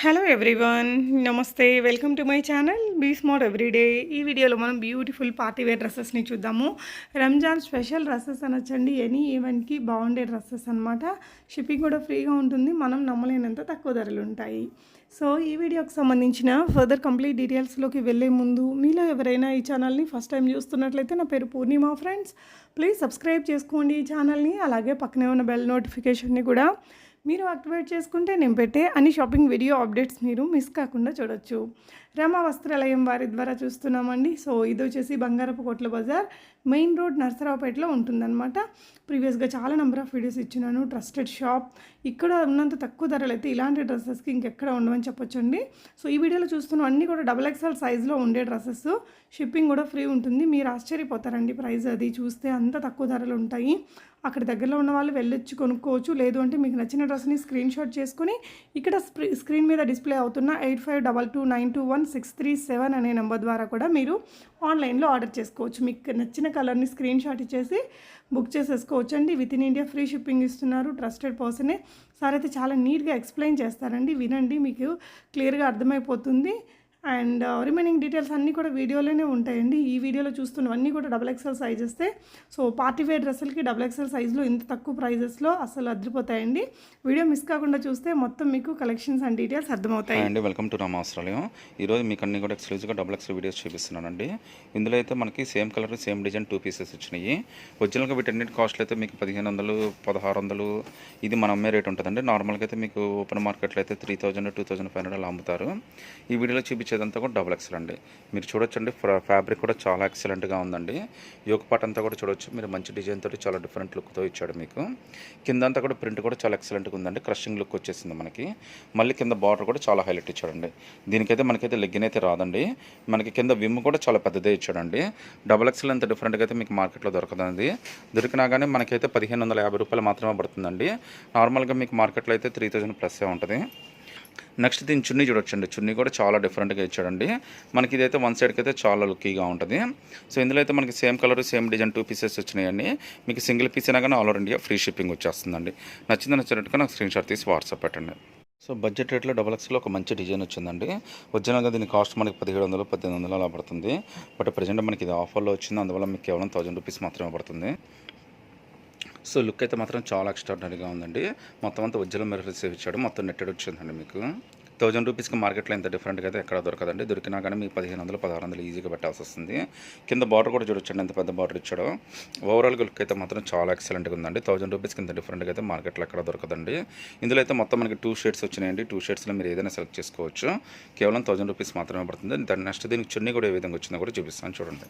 Hello everyone, నమస్తే. Welcome to my channel be smart everyday. ఈ వీడియోలో మనం బ్యూటిఫుల్ పార్టీ వేర్ డ్రెస్సెస్ని చూద్దాము. రంజాన్ స్పెషల్ డ్రెస్సెస్ అనొచ్చండి. ఎనీ ఈవెంట్కి బాగుండే డ్రెస్సెస్ అనమాట. షిప్పింగ్ కూడా ఫ్రీగా ఉంటుంది. మనం నమ్మలేనంత తక్కువ ధరలు ఉంటాయి. సో ఈ వీడియోకి సంబంధించిన ఫర్దర్ కంప్లీట్ డీటెయిల్స్లోకి వెళ్ళే ముందు మీలో ఎవరైనా ఈ ఛానల్ని ఫస్ట్ టైం చూస్తున్నట్లయితే, నా పేరు పూర్ణిమ ఫ్రెండ్స్, ప్లీజ్ సబ్స్క్రైబ్ చేసుకోండి ఈ ఛానల్ని. అలాగే పక్కనే ఉన్న బెల్ నోటిఫికేషన్ని కూడా మీరు యాక్టివేట్ చేసుకుంటే నేను పెట్టే అన్ని షాపింగ్ వీడియో అప్డేట్స్ మీరు మిస్ కాకుండా చూడొచ్చు. రమ వస్త్రాలయం వారి ద్వారా చూస్తున్నామండి. సో ఇది వచ్చేసి బంగారపు కోట్ల బజార్, మెయిన్ రోడ్, నర్సరావుపేటలో ఉంటుందన్నమాట. ప్రీవియస్గా చాలా నెంబర్ ఆఫ్ వీడియోస్ ఇచ్చినాను. Trusted shop. ఇక్కడ ఉన్నంత తక్కువ ధరలు అయితే ఇలాంటి డ్రెస్సెస్కి ఇంకెక్కడ ఉండవని చెప్పొచ్చండి. సో ఈ వీడియోలో చూస్తున్న అన్నీ కూడా XXL సైజులో ఉండే డ్రెస్సెస్. షిప్పింగ్ కూడా ఫ్రీ ఉంటుంది. మీరు ఆశ్చర్యపోతారండి ప్రైస్ అది చూస్తే, అంత తక్కువ ధరలు ఉంటాయి. అక్కడ దగ్గరలో ఉన్న వాళ్ళు వెళ్ళొచ్చి కొనుక్కోవచ్చు. లేదు అంటే మీకు నచ్చిన డ్రెస్ని స్క్రీన్ షాట్ చేసుకుని ఇక్కడ స్క్రీన్ మీద డిస్ప్లే అవుతున్న 8522921637 అనే నెంబర్ ద్వారా కూడా మీరు ఆన్లైన్లో ఆర్డర్ చేసుకోవచ్చు. మీకు నచ్చిన కలర్ని స్క్రీన్ షాట్ ఇచ్చేసి బుక్ చేసేసుకోవచ్చు అండి. With in India free shipping ఇస్తున్నారు. ట్రస్టెడ్ పర్సనే సార్ అయితే చాలా నీట్గా ఎక్స్ప్లెయిన్ చేస్తారండి. వినండి, మీకు క్లియర్గా అర్థమైపోతుంది. అండ్ రిమైనింగ్ డీటెయిల్స్ అన్నీ కూడా వీడియోలోనే ఉంటాయండి. ఈ వీడియోలో చూస్తున్నవన్నీ కూడా XXL సైజెస్తే. సో పార్టీ వేర్ డ్రెస్సులకి XXL సైజులో ఇంత తక్కువ ప్రైజెస్లో అసలు అదిరిపోతాయండి. వీడియో మిస్ కాకుండా చూస్తే మొత్తం మీకు కలెక్షన్స్ అండ్ డీటెయిల్స్ అర్థమవుతాయి. అండి వెల్కమ్ టు రామ వస్త్రాలయం. ఈరోజు మీకు అన్ని కూడా ఎక్స్క్లూజివ్గా XXL వీడియోస్ చూపిస్తున్నానండి. ఇందులో అయితే మనకి same colour same design 2 pieces వచ్చినాయి. ఒరిజినల్గా వీటన్నిటి కాస్ట్లు అయితే మీకు 1500, 1600 ఇది మన అమ్మే రేట్ ఉంటుందండి. నార్మల్గా అయితే మీకు ఓపెన్ మార్కెట్లో అయితే 3000, 2500 అలా అమ్ముతారు. ఈ వీడియోలో చూపించేదంతా కూడా XXL అండి. మీరు చూడొచ్చండి, ఫ్యాబ్రిక్ కూడా చాలా ఎక్సలెంట్గా ఉందండి. యోగ పార్ట్ అంతా కూడా చూడొచ్చు. మీరు మంచి డిజైన్ తోటి చాలా డిఫరెంట్ లుక్తో ఇచ్చాడు. మీకు కింద అంతా కూడా ప్రింట్ కూడా చాలా ఎక్సలెంట్గా ఉందండి. క్రషింగ్ లుక్ వచ్చేసింది మనకి. మళ్ళీ కింద బార్డర్ కూడా చాలా హైలైట్ ఇచ్చాడండి. దీనికైతే మనకైతే లెగ్గిన్ అయితే రాదండి. మనకి కింద విమ్ కూడా చాలా పెద్దదే ఇచ్చాడండి. XXL అంత డిఫరెంట్గా అయితే మీకు మార్కెట్లో దొరకదండి. దొరికినా కానీ మనకైతే 1550 రూపాయలు మాత్రమే పడుతుందండి. నార్మల్గా మీకు మార్కెట్లో అయితే 3000 ప్లస్సే ఉంటుంది. నెక్స్ట్ దీని చున్నీ చూడొచ్చండి. చున్నీ కూడా చాలా డిఫరెంట్గా ఇచ్చాడండి. మనకి ఇదైతే వన్ సైడ్కి అయితే చాలా లుక్కీగా ఉంటుంది. సో ఇందులో అయితే మనకి same colour same design 2 pieces వచ్చినాయండి. మీకు సింగిల్ పీస్ అయినా కానీ all over India free shipping వచ్చేస్తుందండి. నచ్చినట్టుగా నాకు స్క్రీన్ షాట్ తీసి వాట్సాప్ పెట్టండి. సో బడ్జెట్ రేట్లో XXL ఒక మంచి డిజైన్ వచ్చిందండి. ఒరిజినల్గా దీని కాస్ట్ మనకి 1700, 1800 అలా పడుతుంది. బట్ ప్రజెంట్ మనకి ఇది ఆఫర్లో వచ్చింది. అందువల్ల మీకు కేవలం 1000 రూపీస్ మాత్రమే పడుతుంది. సో లుక్ అయితే మాత్రం చాలా ఎక్స్ట్రాడినరీగా ఉందండి. మొత్తం అంతా ఒరిజినల్ మిర్రర్స్ ఇచ్చాడు. మొత్తం నెట్టెడ్ వచ్చిందండి. మీకు 1000 రూపీస్కి మార్కెట్లో ఇంత డిఫరెంట్గా అయితే ఎక్కడ దొరకదండి. దొరికినా కానీ మీకు 1500, 1600 ఈజీగా పెట్టాల్సి వస్తుంది. కింద బార్డర్ కూడా చూడొచ్చండి, ఎంత పెద్ద బార్డర్ ఇచ్చాడో. ఓవరాల్గా లుక్ అయితే మాత్రం చాలా ఎక్సలెంట్గా ఉందండి. 1000 రూపీస్కి ఇంత డిఫరెంట్గా అయితే మార్కెట్లో ఎక్కడ దొరకదండి. ఇందులో అయితే మొత్తం మనకి 2 షేడ్స్ వచ్చినాయండి. 2 షేడ్స్లో మీరు ఏదైనా సెలెక్ట్ చేసుకోవచ్చు. కేవలం 1000 రూపీస్ మాత్రమే పడుతుంది. దాని నెక్స్ట్ దీనికి చున్నీ కూడా ఏ విధంగా వచ్చిందో కూడా చూపిస్తాను చూడండి.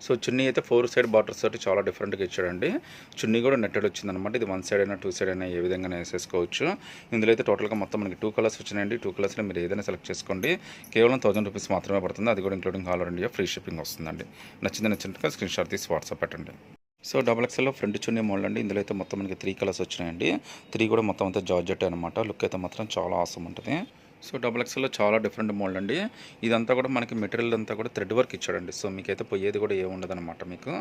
సో చున్నీ అయితే 4 సైడ్ బార్డర్స్ తోటి చాలా డిఫరెంట్గా ఇచ్చాడండి. చున్నీ కూడా నెట్టెడ్ వచ్చిందనమాట. ఇది 1 సైడ్ అయినా 2 సైడ్ అయినా ఏ విధంగా వేసేసుకోవచ్చు. ఇందులో అయితే టోటల్గా మొత్తం మనకి 2 కలర్స్ వచ్చినాయండి. 2 కలర్స్లో మీరు ఏదైనా సెలెక్ట్ చేసుకోండి. కేవలం 1000 రూపీస్ మాత్రమే పడుతుంది. అది కూడా including all over India free shipping వస్తుందండి. నచ్చినట్టుగా స్క్రీన్ షాట్ తీసి వాట్సాప్ పెట్టండి. సో XXLలో ఫ్రంట్ చున్నీ మోడల్ అండి. ఇందులో అయితే మొత్తం మనకి 3 కలర్స్ వచ్చినాయండి. 3 కూడా మొత్తం అంతా జార్జెట్ అనమాట. లుక్ అయితే మాత్రం చాలా ఆసమ్ ఉంటుంది. సో XXLలో చాలా డిఫరెంట్ మోడల్ అండి. ఇదంతా కూడా మనకి మెటీరియల్ అంతా కూడా థ్రెడ్ వర్క్ ఇచ్చాడండి. సో మీకైతే పోయేది కూడా ఏముండదు అనమాట. మీకు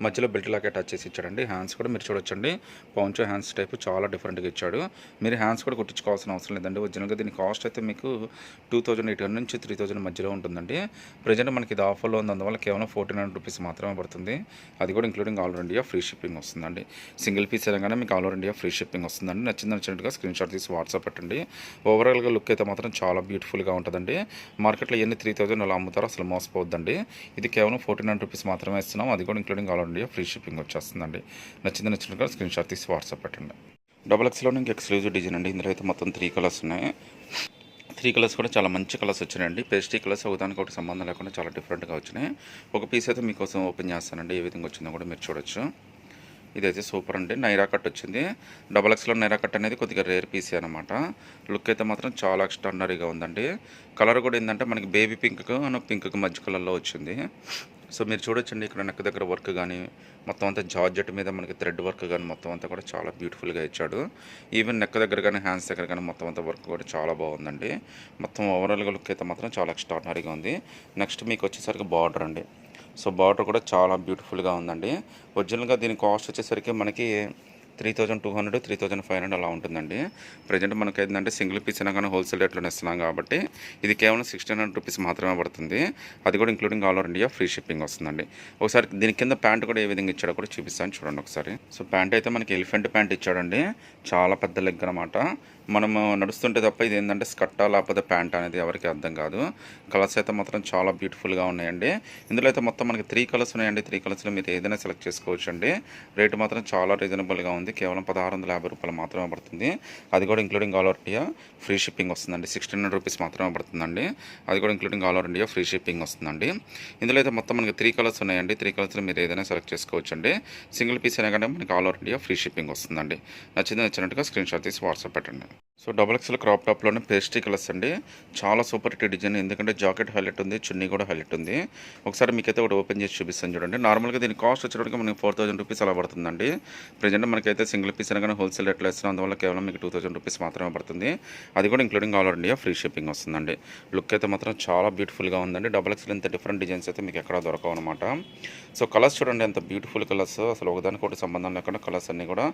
మధ్యలో బెల్ట్ లాగా అటాచ్ చేసి ఇచ్చాడండి. హ్యాండ్స్ కూడా మీరు చూడొచ్చండి, పౌంచో హ్యాండ్స్ టైప్ చాలా డిఫరెంట్గా ఇచ్చాడు. మీరు హ్యాండ్స్ కూడా కుట్టించుకోవాల్సిన అవసరం లేదండి. ఒరిజినల్గా దీని కాస్ట్ అయితే మీకు 2800 నుంచి 3000 మధ్యలో ఉంటుందండి. ప్రజెంట్ మనకి ఇది ఆఫర్లో ఉంది. అందువల్ల కేవలం 1400 రూపీస్ మాత్రమే పడుతుంది. అది కూడా including all over India free shipping వస్తుందండి. సింగిల్ పీస్ అయినా మీకు all over India free shipping వస్తుందండి. నచ్చినట్టుగా స్క్రీన్ షాట్ తీసి వాట్సాప్ పెట్టండి. ఓవరాల్గా లుక్ అయితే మాత్రం చాలా బ్యూటిఫుల్గా ఉంటుందండి. మార్కెట్లో ఎన్ని 3000 అలా అమ్ముతారో అసలు మోసపోవద్దండి. ఇది కేవలం 1400 రూపీస్ మాత్రమే ఇస్తున్నాం. అది కూడా including all India free shipping వచ్చేస్తుందండి. నచ్చినట్టుగా స్క్రీన్ షాట్ తీసి వాట్సాప్ పెట్టండి. XXLలో ఇంకా ఎక్స్క్లూజివ్ డిజైన్ అండి. ఇందులో అయితే మొత్తం 3 కలర్స్ ఉన్నాయి. 3 కలర్స్ కూడా చాలా మంచి కలర్స్ వచ్చినాయండి. పేస్టీ కలర్స్ ఒకదానికి ఒకటి సంబంధం లేకుండా చాలా డిఫరెంట్గా వచ్చినాయి. ఒక పీస్ అయితే మీకోసం ఓపెన్ చేస్తానండి. ఏ విధంగా వచ్చిందో కూడా మీరు చూడొచ్చు. ఇదైతే సూపర్ అండి. నైరా కట్ వచ్చింది. XXLలో నైరా కట్ అనేది కొద్దిగా రేర్ పీసే అనమాట. లుక్ అయితే మాత్రం చాలా ఎక్స్ట్రాడినరీగా ఉందండి. కలర్ కూడా ఏంటంటే మనకి బేబీ పింక్కి మధ్య కలర్లో వచ్చింది. సో మీరు చూడొచ్చండి, ఇక్కడ నెక్ దగ్గర వర్క్ కానీ మొత్తం అంతా జార్జెట్ మీద మనకి థ్రెడ్ వర్క్ కానీ మొత్తం అంతా కూడా చాలా బ్యూటిఫుల్గా ఇచ్చాడు. ఈవెన్ నెక్ దగ్గర కానీ హ్యాండ్స్ దగ్గర కానీ మొత్తం అంతా వర్క్ కూడా చాలా బాగుందండి. మొత్తం ఓవరాల్గా లుక్ అయితే మాత్రం చాలా ఎక్స్ట్రాడినరీగా ఉంది. నెక్స్ట్ మీకు వచ్చేసరికి బార్డర్ అండి. సో బార్డర్ కూడా చాలా బ్యూటిఫుల్గా ఉందండి. ఒరిజినల్గా దీని కాస్ట్ వచ్చేసరికి మనకి 3200, 3500 అలా ఉంటుందండి. ప్రజెంట్ మనకి ఏంటంటే సింగిల్ పీస్ అయినా కానీ హోల్సేల్ రేట్లోనే ఇస్తున్నాం కాబట్టి ఇది కేవలం 1600 రూపీస్ మాత్రమే పడుతుంది. అది కూడా including all over India free shipping వస్తుందండి. ఒకసారి దీని కింద ప్యాంట్ కూడా ఏ విధంగా ఇచ్చాడో కూడా చూపిస్తాను చూడండి ఒకసారి. సో ప్యాంట్ అయితే మనకి ఎలిఫెంట్ ప్యాంట్ ఇచ్చాడండి, చాలా పెద్ద లెగ్ అనమాట. మనము నడుస్తుంటే తప్ప ఇది ఏంటంటే స్కర్టా లేకపోతే ప్యాంట్ అనేది ఎవరికి అర్థం కాదు. కలర్స్ అయితే మాత్రం చాలా బ్యూటిఫుల్గా ఉన్నాయండి. ఇందులో అయితే మొత్తం మనకి 3 కలర్స్ ఉన్నాయండి. 3 కలర్స్లో మీరు ఏదైనా సెలెక్ట్ చేసుకోవచ్చు అండి. రేటు మాత్రం చాలా రీజనబుల్గా ఉంది, కేవలం 1650 రూపాయలు మాత్రమే పడుతుంది. అది కూడా including all over India free shipping వస్తుందండి. 1600 రూపీస్ మాత్రమే పడుతుందండి. అది కూడా including all over India free shipping వస్తుందండి. ఇందులో అయితే మొత్తం మనకి 3 కలర్స్ ఉన్నాయండి. 3 కలర్స్లో మీరు ఏదైనా సెలెక్ట్ చేసుకోవచ్చు అండి. సింగిల్ పీస్ అయినా కానీ మనకి all over India free shipping వస్తుందండి. నచ్చినట్టుగా స్క్రీన్ షాట్ తీసి వాట్సాప్ పెట్టండి. సో XXL క్రాప్ టాప్లోనే పేస్ట్రీ కలర్స్ అండి, చాలా సూపర్ హిట్ డిజైన్. ఎందుకంటే జాకెట్ హైలైట్ ఉంది, చున్నీ కూడా హైలైట్ ఉంది. ఒకసారి మీకైతే ఒకటి ఓపెన్ చేసి చూపిస్తాను చూడండి. నార్మల్గా దీని కాస్ట్ వచ్చేటప్పటికి మనకి 4000 రూపీస్ అలా పడుతుందండి. ప్రజెంట్ మనకైతే సింగిల్ పీస్ అయినా కానీ హోల్సేల్ రేట్లో ఇస్తున్నాం, అందువల్ల కేవలం మీకు 2000 రూపీస్ మాత్రమే పడుతుంది. అది కూడా including all over India free shipping వస్తుందండి. లుక్ అయితే మాత్రం చాలా బ్యూటిఫుల్గా ఉందండి. XXL ఇంత డిఫరెంట్ డిజైన్స్ అయితే మీకు ఎక్కడ దొరకవు అనమాట. సో కలర్స్ చూడండి ఎంత బ్యూటిఫుల్ కలర్స్, అసలు ఒకదానికొకటి సంబంధం లేకుండా కలర్స్ అన్నీ కూడా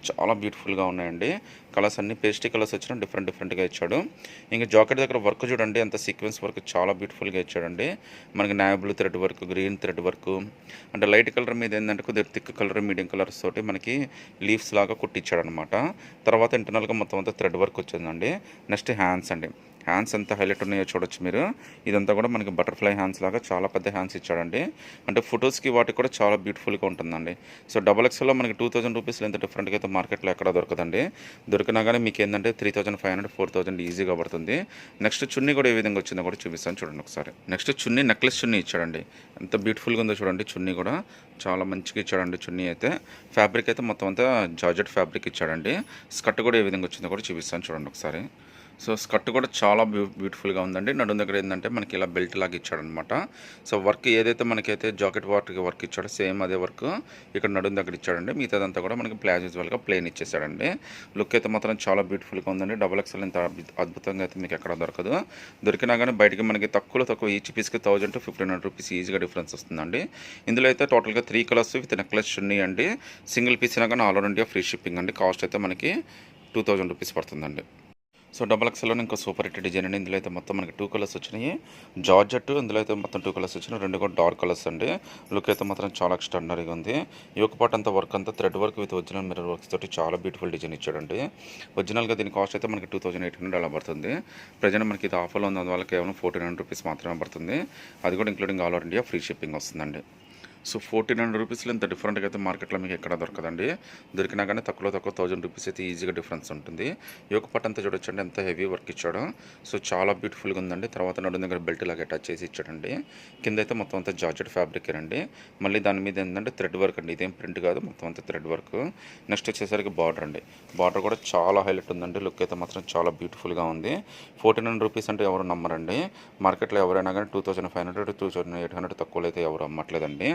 చాలా బ్యూటిఫుల్గా ఉన్నాయండి. కలర్స్ అన్ని పేస్ట్రీ కలర్స్ వచ్చినా డిఫరెంట్గా ఇచ్చాడు. ఇంకా జాకెట్ దగ్గర వర్క్ చూడండి, అంత సీక్వెన్స్ వర్క్ చాలా బ్యూటిఫుల్గా ఇచ్చాడండి. మనకి navy blue thread work, green thread work, అంటే లైట్ కలర్ మీద ఏంటంటే కొద్దిగా థిక్ కలర్, మీడియం కలర్స్ తోటి మనకి లీవ్స్ లాగా కుట్టించాడు అనమాట. తర్వాత ఇంటర్నల్గా మొత్తం అంతా థ్రెడ్ వర్క్ వచ్చిందండి. నెక్స్ట్ హ్యాండ్స్ అండి, హ్యాండ్స్ ఎంత హైలైట్ ఉన్నాయో చూడొచ్చు మీరు. ఇదంతా కూడా మనకి బటర్ఫ్లై హ్యాండ్స్ లాగా చాలా పెద్ద హ్యాండ్స్ ఇచ్చాడండి. అంటే ఫొటోస్కి వాటికి కూడా చాలా బ్యూటిఫుల్గా ఉంటుందండి. సో XXLలో మనకి 2000 రూపీస్లో ఎంత డిఫరెంట్గా అయితే మార్కెట్లో ఎక్కడ దొరకదండి. దొరికినా కానీ మీకు ఏంటంటే 3500, 4000 ఈజీగా పడుతుంది. నెక్స్ట్ చున్నీ కూడా ఏ విధంగా వచ్చిందో కూడా చూపిస్తాను చూడండి ఒకసారి. నెక్స్ట్ చున్నీ నెక్లెస్ చున్నీ ఇచ్చాడండి, ఎంత బ్యూటిఫుల్గా ఉందో చూడండి. చున్నీ కూడా చాలా మంచిగా ఇచ్చాడండి. చున్నీ అయితే ఫ్యాబ్రిక్ అయితే మొత్తం అంతా జార్జెట్ ఫ్యాబ్రిక్ ఇచ్చాడండి. స్కర్ట్ కూడా ఏ విధంగా వచ్చిందో కూడా చూపిస్తాను చూడండి ఒకసారి. సో స్కర్ట్ కూడా చాలా బ్యూటిఫుల్గా ఉందండి. నడుం దగ్గర ఏంటంటే మనకి ఇలా బెల్ట్ లాగా ఇచ్చాడనమాట. సో వర్క్ ఏదైతే మనకైతే జాకెట్ వర్క్ ఇచ్చాడో సేమ్ అదే వర్క్ ఇక్కడ నడుం దగ్గర ఇచ్చాడండి. మిగతాదంతా కూడా మనకి ప్లాజువల్గా ప్లెయిన్ ఇచ్చేసాడండి. లుక్ అయితే మాత్రం చాలా బ్యూటిఫుల్గా ఉందండి. XXL ఇంత అద్భుతంగా అయితే మీకు ఎక్కడ దొరకదు. దొరికినా కానీ బయటికి మనకి తక్కువ ఈచ్ పీస్కి 1000 to 1500 రూపీస్ ఈజీగా డిఫరెన్స్ వస్తుందండి. ఇందులో అయితే టోటల్గా 3 కలర్స్ విత్ నెక్లెస్ చున్నీ అండి. సింగిల్ పీస్ అయినా కానీ all over India free shipping అండి. కాస్ట్ అయితే మనకి 2000 రూపీస్ పడుతుందండి. సో XXLలో ఇంకో సూపర్ హిట్ డిజైన్ అండి. ఇందులో అయితే మొత్తం మనకి 2 కలర్స్ వచ్చినాయి. జార్జెట్, ఇందులో అయితే మొత్తం 2 కలర్స్ వచ్చినాయి. 2 కూడా డార్క్ కలర్స్ అండి. లుక్ అయితే మాత్రం చాలా ఎక్స్ట్రాడినరీగా ఉంది. ఈ ఒక పార్ట్ అంతా వర్క్ అంతా thread work with original mirror works తోటి చాలా బ్యూటిఫుల్ డిజైన్ ఇచ్చాడండి. ఒరిజినల్గా దీని కాస్ట్ అయితే మనకి 2800 అలా పడుతుంది. ప్రజెంట్ మనకి ఇది ఆఫర్లో ఉంది, అందువల్ల కేవలం 1400 రూపీస్ మాత్రమే పడుతుంది. అది కూడా including all over India free shipping వస్తుందండి. సో 1400 రూపీస్లో ఇంత డిఫరెంట్గా అయితే మార్కెట్లో మీకు ఎక్కడ దొరకదండి. దొరికినా కానీ తక్కువ 1000 రూపీస్ అయితే ఈజీగా డిఫరెన్స్ ఉంటుంది. ఈ ఒక పట్టు అంతా చూడొచ్చండి ఎంత హెవీ వర్క్ ఇచ్చాడో. సో చాలా బ్యూటిఫుల్గా ఉందండి. తర్వాత నడుం దగ్గర బెల్ట్ లాగా అటాచ్ చేసి ఇచ్చాడండి. కింద అయితే మొత్తం అంతా జార్జెట్ ఫ్యాబ్రిక్ అండి. మళ్ళీ దాని మీద ఏంటంటే థ్రెడ్ వర్క్ అండి, ఇదేం ప్రింట్ కాదు, మొత్తం అంతా థ్రెడ్ వర్క్. నెక్స్ట్ వచ్చేసరికి బార్డర్ అండి. బార్డర్ కూడా చాలా హైలైట్ ఉందండి. లుక్ అయితే మాత్రం చాలా బ్యూటిఫుల్గా ఉంది. 1400 రూపీస్ అంటే ఎవరు నమ్మరండి. మార్కెట్లో ఎవరైనా కానీ 2500 to 2800 తక్కువలో అయితే ఎవరు అమ్మట్లేదండి.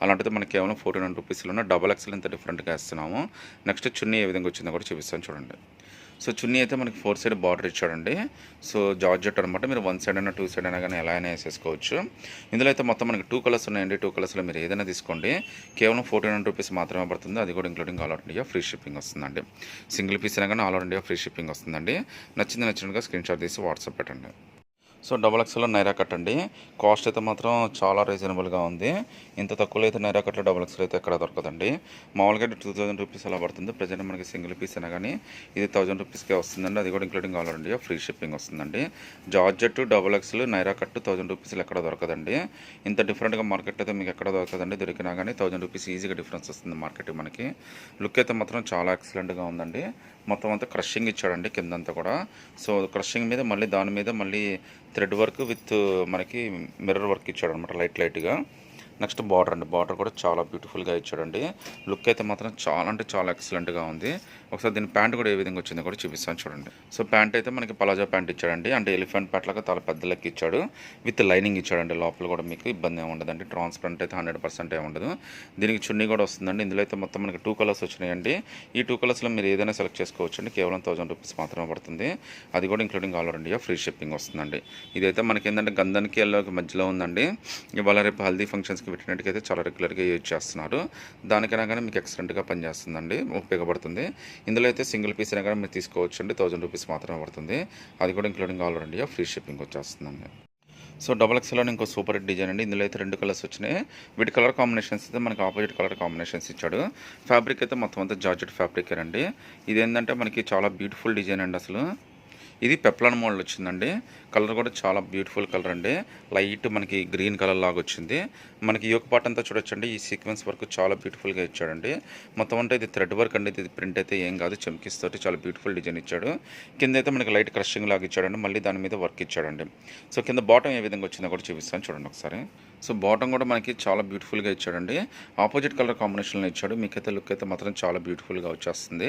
అలాంటిది మనకి కేవలం 1400 రూపీస్లోనే XXL ఇంత డిఫరెంట్గా వేస్తున్నాము. నెక్స్ట్ చున్నీ ఏ విధంగా వచ్చిందో కూడా చూపిస్తాను చూడండి. సో చున్నీ అయితే మనకి 4 సైడ్ బార్డర్ ఇచ్చాడండి. సో జార్జెట్ అనమాట. మీరు 1 సైడ్ అయినా 2 సైడ్ అయినా కానీ ఎలా అయినా వేసేసుకోవచ్చు. ఇందులో అయితే మొత్తం మనకి 2 కలర్స్ ఉన్నాయండి. 2 కలర్స్లో మీరు ఏదైనా తీసుకోండి, కేవలం 1400 రూపీస్ మాత్రమే పడుతుంది. అది కూడా including all over India free shipping వస్తుందండి. సింగిల్ పీస్ అయినా కానీ all over India free shipping వస్తుందండి. నచ్చినట్టుగా స్క్రీన్ షాట్ తీసి వాట్సాప్ పెట్టండి. సో XXLలో నైరా కట్ అండి. కాస్ట్ అయితే మాత్రం చాలా రీజనబుల్గా ఉంది. ఇంత తక్కువలో అయితే నైరా కట్లో XXL అయితే ఎక్కడ దొరకదండి. మామూలుగా 2000 రూపీస్ అలా పడుతుంది. ప్రజెంట్ మనకి సింగిల్ పీస్ అయినా కానీ ఇది 1000 రూపీస్కే వస్తుందండి. అది కూడా including all over India free shipping వస్తుందండి. జార్జెట్ XXL నైరా కట్టు 1000 రూపీస్లో ఎక్కడ దొరకదండి. ఇంత డిఫరెంట్గా మార్కెట్ అయితే మీకు ఎక్కడ దొరకదండి. దొరికినా కానీ 1000 రూపీస్ ఈజీగా డిఫరెన్స్ వస్తుంది మార్కెట్ మనకి. లుక్ అయితే మాత్రం చాలా ఎక్సలెంట్గా ఉందండి. మొత్తం అంతా క్రషింగ్ ఇచ్చాడండి కిందంతా కూడా. సో క్రషింగ్ మీద మళ్ళీ దాని మీద మళ్ళీ థ్రెడ్ వర్క్ విత్ మనకి మిర్రర్ వర్క్ ఇచ్చాడు అనమాట లైట్గా. నెక్స్ట్ బార్డర్ అండి. బార్డర్ కూడా చాలా బ్యూటిఫుల్గా ఇచ్చాడండి. లుక్ అయితే మాత్రం చాలా అంటే చాలా ఎక్సలెంట్గా ఉంది. ఒకసారి దీని ప్యాంట్ కూడా ఏ విధంగా వచ్చిందో కూడా చూపిస్తాను చూడండి. సో ప్యాంట్ అయితే మనకి పలాజా ప్యాంట్ ఇచ్చాడండి. అంటే ఎలిఫెంట్ ప్యాంట్ లాగా చాలా పెద్ద లెక్క ఇచ్చాడు. విత్ లైనింగ్ ఇచ్చాడండి. లోపల కూడా మీకు ఇబ్బంది ఏమి ఉండదండి. ట్రాన్స్పరెంట్ అయితే 100% ఏమి ఉండదు. దీనికి చున్నీ కూడా వస్తుందండి. ఇందులో అయితే మొత్తం మనకి 2 కలర్స్ వచ్చినాయండి. ఈ 2 కలర్స్లో మీరు ఏదైనా సెలెక్ట్ చేసుకోవచ్చు అండి. కేవలం 1000 రూపీస్ మాత్రమే పడుతుంది. అది కూడా including all over India free shipping వస్తుందండి. ఇదైతే మనకి ఏంటంటే గంధన్కి ఎల్లోకి మధ్యలో ఉందండి. ఇవాళ రేపు హల్దీ ఫంక్షన్స్కి కి వీటన్నిటికి అయితే చాలా రెగ్యులర్గా యూజ్ చేస్తున్నారు. దానికైనా కానీ మీకు ఎక్సలెంట్గా పనిచేస్తుందండి, ఉపయోగపడుతుంది. ఇందులో అయితే సింగిల్ పీస్ అయినా కానీ మీరు తీసుకోవచ్చు అండి. 1000 రూపీస్ మాత్రమే పడుతుంది. అది కూడా including all over India free shipping వచ్చేస్తుందండి. సో డబల్ ఎక్స్ఎల్లోనే ఇంకో సూపర్ హిట్ డిజైన్ అండి. ఇందులో అయితే 2 కలర్స్ వచ్చినాయి. వీటి కలర్ కాంబినేషన్స్ అయితే మనకి ఆపోజిట్ కలర్ కాంబినేషన్స్ ఇచ్చాడు. ఫ్యాబ్రిక్ అయితే మొత్తం అంతా జార్జెట్ ఫ్యాబ్రిక్ అండి. ఇదేంటంటే మనకి చాలా బ్యూటిఫుల్ డిజైన్ అండి. అసలు ఇది పెప్లాన్ మోడల్ వచ్చిందండి. కలర్ కూడా చాలా బ్యూటిఫుల్ కలర్ అండి. లైట్ మనకి గ్రీన్ కలర్ లాగా వచ్చింది. మనకి యోక్ పార్ట్ అంతా చూడొచ్చండి. ఈ సీక్వెన్స్ వర్క్ చాలా బ్యూటిఫుల్గా ఇచ్చాడండి. మొత్తం అంటే ఇది థ్రెడ్ వర్క్ అండి. ఇది ప్రింట్ అయితే ఏం కాదు, చెమ్కీస్ తోటి చాలా బ్యూటిఫుల్ డిజైన్ ఇచ్చాడు. కింద అయితే మనకి లైట్ క్రషింగ్ లాగా ఇచ్చాడండి. మళ్ళీ దాని మీద వర్క్ ఇచ్చాడండి. సో కింద బాటమ్ ఏ విధంగా వచ్చిందో కూడా చూపిస్తాను చూడండి ఒకసారి. సో బాటమ్ కూడా మనకి చాలా బ్యూటిఫుల్గా ఇచ్చాడండి. ఆపోజిట్ కలర్ కాంబినేషన్లో ఇచ్చాడు. మీకైతే లుక్ అయితే మాత్రం చాలా బ్యూటిఫుల్గా వచ్చేస్తుంది.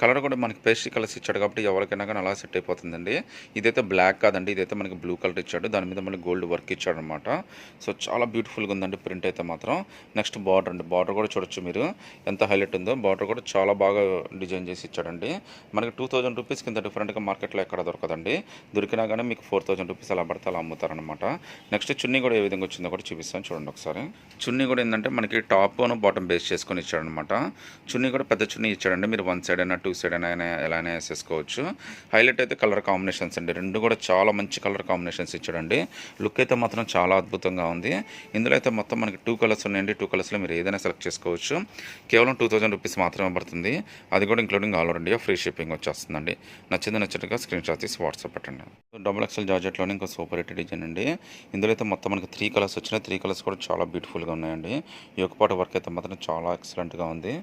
కలర్ కూడా మనకి పేస్ట్రీ కలర్స్ ఇచ్చాడు కాబట్టి ఎవరికైనా కానీ అలా సెట్ అయిపోతుందండి. ఇదైతే బ్లాక్ కాదండి, ఇదైతే మనకి బ్లూ కలర్ ఇచ్చాడు. దాని మీద మనకి గోల్డ్ వర్క్ ఇచ్చాడు అనమాట. సో చాలా బ్యూటిఫుల్గా ఉందండి ప్రింట్ అయితే మాత్రం. నెక్స్ట్ బార్డర్ అండి. బార్డర్ కూడా చూడొచ్చు మీరు ఎంత హైలైట్ ఉందో. బార్డర్ కూడా చాలా బాగా డిజైన్ చేసి ఇచ్చాడండి. మనకి 2000 రూపీస్ కింద డిఫరెంట్గా మార్కెట్లో ఎక్కడ దొరకదండి. దొరికినా కానీ మీకు 4000 రూపీస్ అలా పడితే అలా అమ్ముతారనమాట. నెక్స్ట్ చున్నీ కూడా ఏ విధంగా వచ్చిందో కూడా చూపిస్తాను చూడండి ఒకసారి. చున్నీ కూడా ఏంటంటే మనకి టాప్ బాటమ్ బేస్ చేసుకొని ఇచ్చాడనమాట. చున్నీ కూడా పెద్ద చున్నీ ఇచ్చాడండి. మీరు 1 సైడ్ అయినా 2 సైడ్ అయినా ఎలా అయినా వేసేసుకోవచ్చు. హైలైట్ అయితే కలర్ కాంబినేషన్స్ అండి. 2 కూడా చాలా మంచి కలర్ కాంబినేషన్స్ ఇచ్చాడండి. లుక్ అయితే మాత్రం చాలా అద్భుతంగా ఉంది. ఇందులో అయితే మొత్తం మనకి 2 కలర్స్ ఉన్నాయండి. 2 కలర్స్లో మీరు ఏదైనా సెలెక్ట్ చేసుకోవచ్చు. కేవలం 2000 రూపీస్ మాత్రమే పడుతుంది. అది కూడా including all over India free shipping వచ్చేస్తుందండి. నచ్చినట్టుగా స్క్రీన్ షాట్ తీసి వాట్సాప్ పెట్టండి. డబుల్ ఎక్స్ఎల్ జార్జెట్లోనే ఇంకో సూపర్ హిట్ డిజైన్ అండి. ఇందులో అయితే మొత్తం మనకి 3 కలర్స్ వచ్చినాయి. 3 కలర్స్ కూడా చాలా బ్యూటిఫుల్గా ఉన్నాయండి. యోగపాటు వర్క్ అయితే మాత్రం చాలా ఎక్సలెంట్గా ఉంది.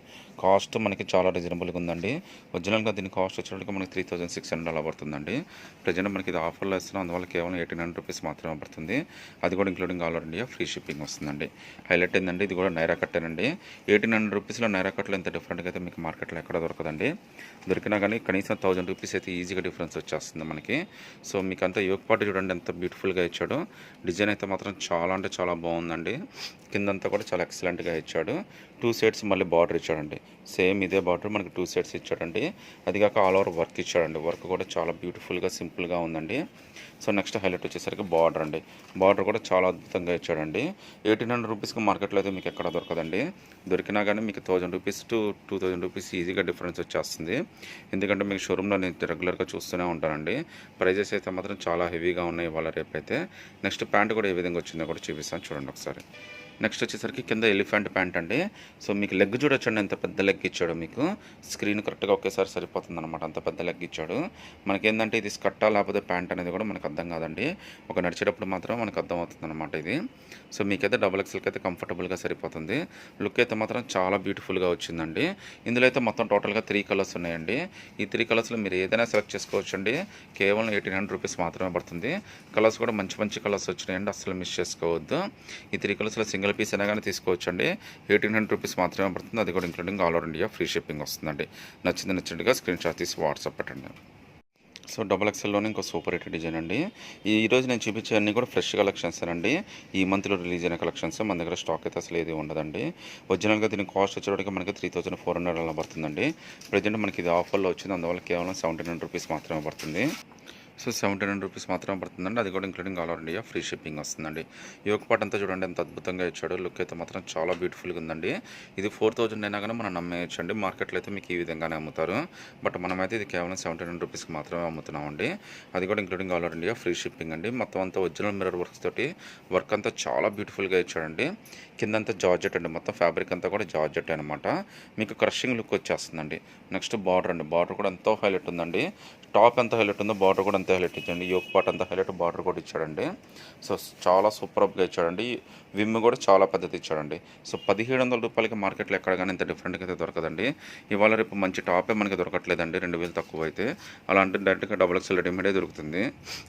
కాస్ట్ మనకి చాలా రీజనబుల్గా ఉందండి. ఒరిజినల్గా దీని కాస్ట్ వచ్చేటప్పటికి మనకి 3600 అలా పడుతుందండి. ప్రజెంట్ మనకి ఇది ఆఫర్లో ఇస్తున్నాం, అందువల్ల కేవలం 1800 రూపీస్ మాత్రమే పడుతుంది. అది కూడా including all over India free shipping వస్తుందండి. హైలైట్ ఏంటండి, ఇది కూడా నైరా కట్టేనండి. 1800 రూపీస్లో నైరా కట్టలో ఇంత డిఫరెంట్గా అయితే మీకు మార్కెట్లో ఎక్కడ దొరకదండి. దొరికినా కానీ కనీసం 1000 రూపీస్ అయితే ఈజీగా డిఫరెన్స్ వచ్చేస్తుంది మనకి. సో మీకు అంతా యోగపాటు చూడండి ఎంత బ్యూటిఫుల్గా ఇచ్చాడు. డిజైన్ అయితే మాత్రం చాలా అంటే చాలా బాగుందండి. కిందంతా కూడా చాలా ఎక్సలెంట్గా ఇచ్చాడు. 2 సైడ్స్ మళ్ళీ బార్డర్ ఇచ్చాడండి. సేమ్ ఇదే బార్డర్ మనకి 2 సైడ్స్ ఇచ్చాడండి. అది కాక ఆల్ ఓవర్ వర్క్ ఇచ్చాడండి. వర్క్ కూడా చాలా బ్యూటిఫుల్గా సింపుల్గా ఉందండి. సో నెక్స్ట్ హైలైట్ వచ్చేసరికి బార్డర్ అండి. బార్డర్ కూడా చాలా అద్భుతంగా ఇచ్చాడండి. 1800 రూపీస్కి మార్కెట్లో అయితే మీకు ఎక్కడ దొరకదండి. దొరికినా కానీ మీకు 1000 రూపీస్ టు 2000 రూపీస్ ఈజీగా డిఫరెన్స్ వచ్చేస్తుంది. ఎందుకంటే మీకు షోరూంలో నేను రెగ్యులర్గా చూస్తూనే ఉంటానండి. ప్రైజెస్ అయితే మాత్రం చాలా హెవీగా ఉన్నాయి ఇవాళ రేపైతే. నెక్స్ట్ ప్యాంట్ కూడా ఏ విధంగా వచ్చిందో కూడా చూపిస్తాను చూడండి ఒకసారి. నెక్స్ట్ వచ్చేసరికి కింద ఎలిఫెంట్ ప్యాంట్ అండి. సో మీకు లెగ్ చూడొచ్చండి ఎంత పెద్ద లెగ్ ఇచ్చాడు. మీకు స్క్రీన్ కరెక్ట్గా ఒకేసారి సరిపోతుంది అనమాట, అంత పెద్ద లెగ్ ఇచ్చాడు. మనకేంటంటే ఇది స్కర్టా లేకపోతే ప్యాంట్ అనేది కూడా మనకు అర్థం కాదండి. ఒక నడిచేటప్పుడు మాత్రం మనకు అర్థం అవుతుంది అనమాట ఇది. సో మీకైతే డబుల్ ఎక్స్ఎల్కి అయితే కంఫర్టబుల్గా సరిపోతుంది. లుక్ అయితే మాత్రం చాలా బ్యూటిఫుల్గా వచ్చిందండి. ఇందులో అయితే మొత్తం టోటల్గా 3 కలర్స్ ఉన్నాయండి. ఈ 3 కలర్స్లో మీరు ఏదైనా సెలెక్ట్ చేసుకోవచ్చండి. కేవలం 1800 రూపీస్ మాత్రమే పడుతుంది. కలర్స్ కూడా మంచి మంచి కలర్స్ వచ్చినాయండి, అస్సలు మిస్ చేసుకోవద్దు. ఈ 3 కలర్స్లో సింగిల్ పీస్ అయినా కానీ తీసుకోవచ్చండి. 1800 రూపీస్ మాత్రమే పడుతుంది. అది కూడా including all over India free shipping వస్తుందండి. నచ్చినట్టుగా స్క్రీన్ షాట్ తీసి వాట్సాప్ పెట్టండి. సో డబుల్ ఎక్స్ఎల్లోనే ఇంకో సూపర్ హిట్ డిజైన్ అండి. ఈరోజు నేను చూపించే అన్నీ కూడా ఫ్రెష్ కలెక్షన్స్ అండి. ఈ మంత్లో రిలీజ్ అయిన కలెక్షన్స్. మన దగ్గర స్టాక్ అయితే అసలు ఏది ఉండదండి. ఒరిజినల్గా దీని కాస్ట్ వచ్చేటప్పటికి మనకి 3400 అలా పడుతుందండి. ప్రజెంట్ మనకి ఇది ఆఫర్లో వచ్చింది, అందువల్ల కేవలం 1700 రూపీస్ మాత్రమే పడుతుంది. సో 1700 రూపీస్ మాత్రమే పడుతుందండి. అది కూడా including all over India free shipping వస్తుందండి. ఈ ఒక పార్ట్ అంతా చూడండి ఎంత అద్భుతంగా ఇచ్చాడు. లుక్ అయితే మాత్రం చాలా బ్యూటిఫుల్గా ఉందండి. ఇది 4000 అయినా కానీ మనం నమ్మేయచ్చండి. మార్కెట్లో అయితే మీకు ఈ విధంగానే అమ్ముతారు. బట్ మనమైతే ఇది కేవలం 1700 రూపీస్కి మాత్రమే అమ్ముతున్నామండి. అది కూడా including all over India free shipping అండి. మొత్తం అంతా ఒరిజినల్ మిర్రర్ వర్క్స్ తోటి వర్క్ అంతా చాలా బ్యూటిఫుల్గా ఇచ్చాడండి. కిందంతా జార్జెట్ అండి. మొత్తం ఫ్యాబ్రిక్ అంతా కూడా జార్జెట్ అనమాట. మీకు క్రషింగ్ లుక్ వచ్చేస్తుందండి. నెక్స్ట్ బార్డర్ అండి. బార్డర్ కూడా ఎంతో హైలైట్ ఉందండి. టాప్ ఎంత హైలైట్ ఉందో బార్డర్ కూడా అంత హైలైట్ ఇచ్చండి. యోక్ పార్ట్ అంత హైలైట్, బార్డర్ కూడా ఇచ్చాడండి. సో చాలా సూపర్గా ఇచ్చాడండి. విమ్ కూడా చాలా పెద్దది ఇచ్చాడండి. సో 1700 రూపాయలకి మార్కెట్లో ఎక్కడ కానీ ఇంత డిఫరెంట్గా అయితే దొరకదండి. ఇవాళ రేపు మంచి టాపే మనకి దొరకట్లేదండి. 2000 తక్కువ అయితే. అలాంటి డైరెక్ట్గా డబుల్ ఎక్స్ఎల్ రెడీమేడే దొరుకుతుంది.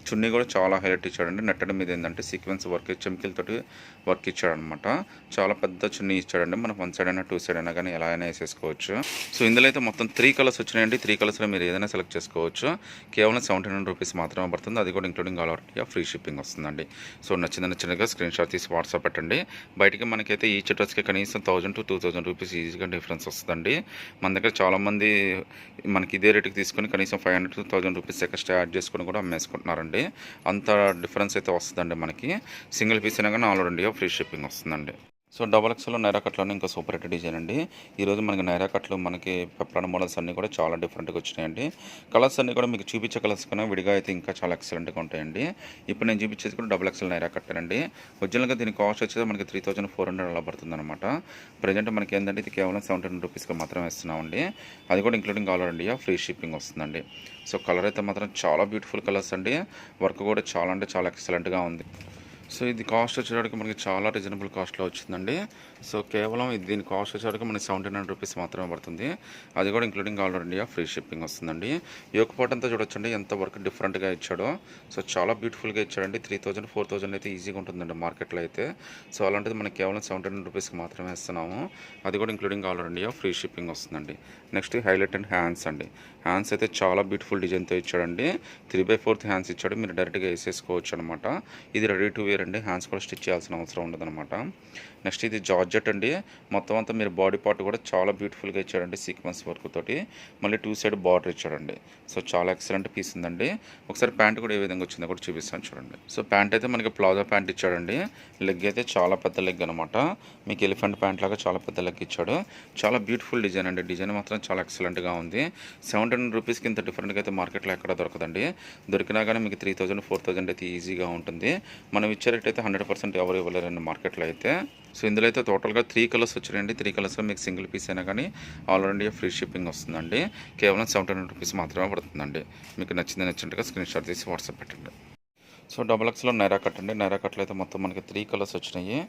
చున్నీ కూడా చాలా హైలైట్ ఇచ్చాడండి. నెట్టడి మీద ఏంటంటే సీక్వెన్స్ వర్క్ చెమ్కిలతోటి వర్క్ ఇచ్చాడనమాట. చాలా పెద్ద చున్నీ ఇచ్చాడండి. మనం 1 సైడ్ అయినా 2 సైడ్ అయినా కానీ ఎలా అయినా వేసేసుకోవచ్చు. సో ఇందులో అయితే మొత్తం 3 కలర్స్ వచ్చినాయండి. 3 కలర్స్లో మీరు ఏదైనా సెలెక్ట్ చేసుకోవచ్చు. కేవలం 1700 రూపీస్ మాత్రమే పడుతుంది. అది కూడా including all over India free shipping వస్తుందండి. సో నచ్చినగా స్క్రీన్ షాట్ తీసి వాట్సాప్ పెట్టండి. బయటికి మనకైతే ఈచ్ డ్రెస్కి కనీసం 1000 to 2000 రూపీస్ ఈజీగా డిఫరెన్స్ వస్తుందండి. మన దగ్గర చాలామంది మనకి ఇదే రేటుకి తీసుకొని కనీసం 500 to 1000 రూపీస్ ఎక్స్ట్రా యాడ్ చేసుకొని కూడా అమ్మేసుకుంటున్నారండి. అంత డిఫరెన్స్ అయితే వస్తుందండి మనకి. సింగిల్ పీస్ అయినా కానీ all over India free shipping వస్తుందండి. సో డబల్ ఎక్స్ఎల్లో నైరా కట్లోనే ఇంకా సూపర్ హిట్ డిజైన్ అండి. ఈరోజు మనకి నైరా కట్లు మనకి పెప్లాన్ మోడల్స్ అన్నీ కూడా చాలా డిఫరెంట్గా వచ్చినాయండి. కలర్స్ అన్నీ కూడా మీకు చూపించే కలర్స్ కన్నా విడిగా అయితే ఇంకా చాలా ఎక్సలెంట్గా ఉంటాయండి. ఇప్పుడు నేను చూపించేది కూడా డబల్ ఎక్స్ఎల్ నైరా కట్టానండి. ఒరిజినల్గా దీని కాస్ట్ వచ్చేది మనకి 3400 అలా పడుతుంది అనమాట. ప్రజెంట్ మనకి ఏంటంటే ఇది కేవలం 700 రూపీస్కి మాత్రమే ఇస్తున్నామండి. అది కూడా including all over India free shipping వస్తుందండి. సో కలర్ అయితే మాత్రం చాలా బ్యూటిఫుల్ కలర్స్ అండి. వర్క్ కూడా చాలా అంటే చాలా ఎక్సలెంట్గా ఉంది. సో ఇది కాస్ట్ వచ్చేటికి మనకి చాలా రీజనబుల్ కాస్ట్లో వచ్చిందండి. సో కేవలం దీని కాస్ట్ వచ్చేటికి మనకి 1700 రూపీస్ మాత్రమే పడుతుంది. అది కూడా including all over India free shipping వస్తుందండి. యోగ పాట్ అంతా చూడొచ్చండి ఎంత వర్క్ డిఫరెంట్గా ఇచ్చాడో. సో చాలా బ్యూటిఫుల్గా ఇచ్చాడండి. 3000 4000 అయితే ఈజీగా ఉంటుందండి మార్కెట్లో అయితే. సో అలాంటిది మనకి కేవలం 1700 రూపీస్కి మాత్రమే ఇస్తున్నాము. అది కూడా including all over India free shipping వస్తుందండి. నెక్స్ట్ హైలైట్ అండ్ హ్యాండ్స్ అండి. హ్యాండ్స్ అయితే చాలా బ్యూటిఫుల్ డిజైన్తో ఇచ్చాడండి. 3/4 హ్యాండ్స్ ఇచ్చాడు. మీరు డైరెక్ట్గా వేసేసుకోవచ్చు అనమాట. ఇది రెడీ టు వేర్ అండి. హ్యాండ్స్ కూడా స్టిచ్ చేయాల్సిన అవసరం ఉండదన్నమాట. నెక్స్ట్ ఇది జార్జెట్ అండి. మొత్తం అంతా మీరు బాడీ పార్ట్ కూడా చాలా బ్యూటిఫుల్గా ఇచ్చాడండి సీక్వెన్స్ వర్క్ తోటి. మళ్ళీ 2 సైడ్ బార్డర్ ఇచ్చాడండి. సో చాలా ఎక్సలెంట్ పీస్ ఉందండి. ఒకసారి ప్యాంట్ కూడా ఏ విధంగా వచ్చిందో కూడా చూపిస్తాను చూడండి. సో ప్యాంట్ అయితే మనకి ప్లాజో ప్యాంట్ ఇచ్చాడండి. లెగ్ అయితే చాలా పెద్ద లెగ్ అనమాట. మీకు ఎలిఫెంట్ ప్యాంట్ లాగా చాలా పెద్ద లెగ్ ఇచ్చాడు. చాలా బ్యూటిఫుల్ డిజైన్ అండి. డిజైన్ మాత్రం చాలా ఎక్సలెంట్గా ఉంది. 1700 రూపీస్కి ఇంత డిఫరెంట్గా అయితే మార్కెట్లో ఎక్కడ దొరకదండి. దొరికినా కానీ మీకు 3000 4000 అయితే ఈజీగా ఉంటుంది. మనం ఇచ్చే రేట్ అయితే 100% ఎవరు ఇవ్వలేరండి మార్కెట్లో అయితే. సో ఇందులో అయితే టోటల్గా 3 కలర్స్ వచ్చినాయండి. 3 కలర్స్లో మీకు సింగిల్ పీస్ అయినా కానీ all over India free shipping వస్తుందండి. కేవలం 1700 రూపీస్ మాత్రమే పడుతుందండి. మీకు నచ్చినట్టుగా స్క్రీన్ షాట్ తీసి వాట్సాప్ పెట్టండి. సో డబల్ ఎక్స్లో నైరా కట్ అండి. నైరా కట్లో అయితే మొత్తం మనకి 3 కలర్స్ వచ్చినాయి.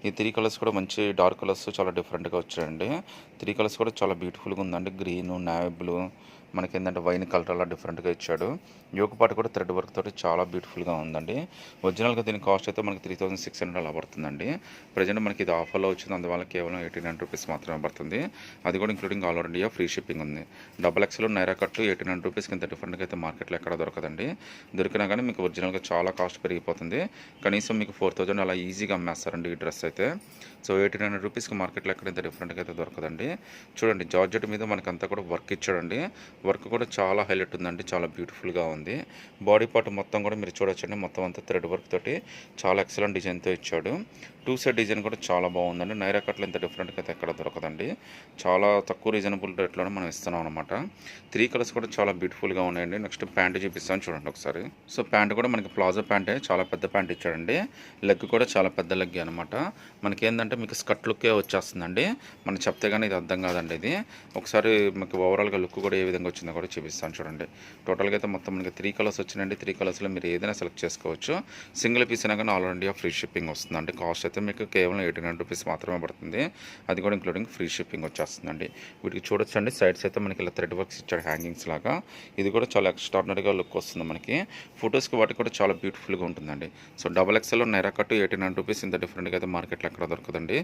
ఈ 3 కలర్స్ కూడా మంచి డార్క్ కలర్స్ చాలా డిఫరెంట్గా వచ్చాయండి. 3 కలర్స్ కూడా చాలా బ్యూటిఫుల్గా ఉందండి. గ్రీను, నేవీ బ్లూ, మనకి ఏంటంటే వైన్ కలర్ అలా డిఫరెంట్గా ఇచ్చాడు. యోగ పాటు కూడా థ్రెడ్ వర్క్ తోటి చాలా బ్యూటిఫుల్గా ఉందండి. ఒరిజినల్గా దీని కాస్ట్ అయితే మనకి 3600 అలా పడుతుందండి. ప్రజెంట్ మనకి ఇది ఆఫర్లో వచ్చింది. అందువల్ల కేవలం 89 రూపీస్ మాత్రమే పడుతుంది. అది కూడా including all over India free shipping ఉంది. డబల్ ఎక్స్లో నైరా కట్టు 89 రూపీస్కి ఇంత డిఫరెంట్గా అయితే మార్కెట్లో ఎక్కడ దొరకదండి. దొరికినా కానీ మీకు ఒరిజినల్గా చాలా కాస్ట్ పెరిగిపోతుంది. కనీసం మీకు 4000 అలా ఈజీగా అమ్మేస్తారండి ఈ డ్రెస్ అయితే. సో 89 రూపీస్కి మార్కెట్లో ఎక్కడ ఇంత డిఫరెంట్గా అయితే దొరకదండి. చూడండి జార్జెట్ మీద మనకంతా కూడా వర్క్ ఇచ్చాడండి. వర్క్ కూడా చాలా హైలైట్ ఉందండి. చాలా బ్యూటిఫుల్గా ఉంది. బాడీ పార్ట్ మొత్తం కూడా మీరు చూడొచ్చండి. మొత్తం అంతా థ్రెడ్ వర్క్ తోటి చాలా ఎక్సలెంట్ డిజైన్తో ఇచ్చాడు. 2 సైడ్ డిజైన్ కూడా చాలా బాగుందండి. నైరా కట్లో ఇంత డిఫరెంట్గా అయితే ఎక్కడ దొరకదండి. చాలా తక్కువ రీజనబుల్ రేట్లోనే మనం ఇస్తున్నాం అనమాట. 3 కలర్స్ కూడా చాలా బ్యూటిఫుల్గా ఉన్నాయండి. నెక్స్ట్ ప్యాంట్ చూపిస్తాను చూడండి ఒకసారి. సో ప్యాంట్ కూడా మనకి ప్లాజో ప్యాంటే, చాలా పెద్ద ప్యాంట్ ఇచ్చాడండి. లెగ్ కూడా చాలా పెద్ద లెగ్ అనమాట. మనకి ఏంటంటే మీకు స్కర్ట్ లుక్కే వచ్చేస్తుందండి. మనం చెప్తే కానీ ఇది అర్థం కాదండి. ఇది ఒకసారి మీకు ఓవరాల్గా లుక్ కూడా ఏ విధంగా వచ్చిందో కూడా చూపిస్తాను చూడండి. టోటల్గా అయితే మొత్తం మనకి 3 కలర్స్ వచ్చినాయండి. 3 కలర్స్లో మీరు ఏదైనా సెలెక్ట్ చేసుకోవచ్చు. సింగిల్ పీస్ అయినా కానీ all over India free shipping వస్తుందండి. కాస్ట్ అయితే మీకు కేవలం 89 రూపీస్ మాత్రమే పడుతుంది. అది కూడా ఇంక్లూడింగ్ ఫ్రీ షిప్పింగ్ వచ్చేస్తుందండి. వీటికి చూడొచ్చండి సైడ్స్ అయితే మనకి ఇలా థ్రెడ్ వర్క్స్ ఇచ్చాడు హ్యాంగింగ్స్ లాగా. ఇది కూడా చాలా ఎక్స్ట్రాడినరీగా లుక్ వస్తుంది మనకి. ఫొటోస్కి వాటికి కూడా చాలా బ్యూటిఫుల్గా ఉంటుందండి. సో డబల్ ఎక్స్ఎల్లో నైరా కట్టు 89 రూపీస్ ఇంత డిఫరెంట్గా అయితే మార్కెట్లో ఎక్కడ దొరకదండి.